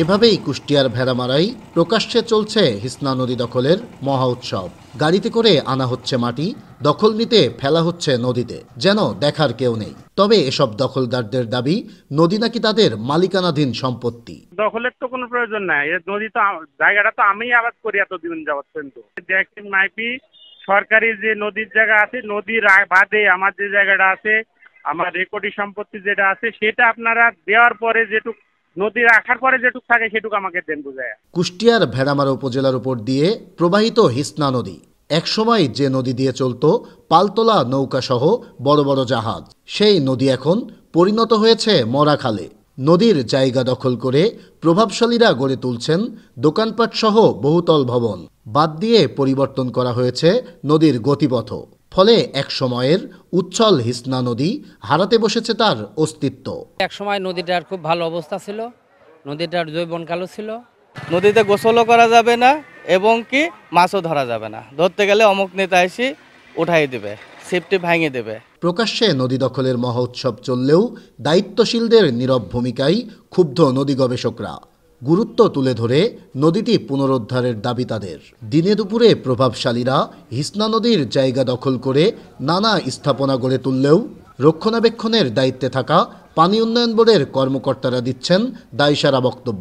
এভাবেই কুষ্টিয়ার ভেড়ামারায় প্রকাশ্যে চলছে হিসনা নদী দখলের মহা উৎসব। গাড়িতে করে আনা হচ্ছে মাটি, দখল নিতে ফেলা হচ্ছে নদীতে, যেন দেখার কেউ নেই। তবে এসব দখলদারদের দাবি নদী নাকি তাদের মালিকানাধীন সম্পত্তি। দখলের তো কোনো প্রয়োজন নাই, নদী তো জায়গাটা তো আমি আবাদ করি এতদিন যাবত পর্যন্ত। দেখেন মাইপি সরকারি যে নদীর জায়গা আছে, নদীর বাদে আমার যে জায়গাটা আছে, আমার রেকর্ডি সম্পত্তি যেটা আছে, সেটা আপনারা দেওয়ার পরে যেটুক নদী রাখার পরে যেটুক থাকে সেটুকু আমাকে দেন বুঝায়। কুষ্টিয়ার ভেড়ামারা উপজেলার উপর দিয়ে প্রবাহিত হিসনা নদী, একসময় যে নদী দিয়ে চলত পালতোলা নৌকা সহ বড় বড় জাহাজ, সেই নদী এখন পরিণত হয়েছে মরা খালে। নদীর জায়গা দখল করে প্রভাবশালীরা গড়ে তুলছেন দোকানপাট সহ বহুতল ভবন। বাদ দিয়ে পরিবর্তন করা হয়েছে নদীর গতিপথ। ফলে এক সময়ের উচ্ছল হিসনা নদী হারাতে বসেছে তার অস্তিত্ব। এক সময় নদীটার খুব ভালো অবস্থা ছিল, নদীটার জৈবন কালো ছিল। নদীতে গোসলও করা যাবে না এবং কি মাছও ধরা যাবে না। ধরতে গেলে অমুক নেতা এসে উঠাই দেবে, সেফটি ভাঙিয়ে দেবে। প্রকাশ্যে নদী দখলের মহোৎসব চললেও দায়িত্বশীলদের নীরব ভূমিকায় ক্ষুব্ধ নদী গবেষকরা। গুরুত্ব তুলে ধরে নদীটি পুনরুদ্ধারের দাবি তাদের। দিনে দুপুরে প্রভাবশালীরা হিসনা নদীর জায়গা দখল করে নানা স্থাপনা গড়ে তুললেও রক্ষণাবেক্ষণের দায়িত্বে থাকা পানি উন্নয়ন বোর্ডের কর্মকর্তারা দিচ্ছেন দায়সারা বক্তব্য।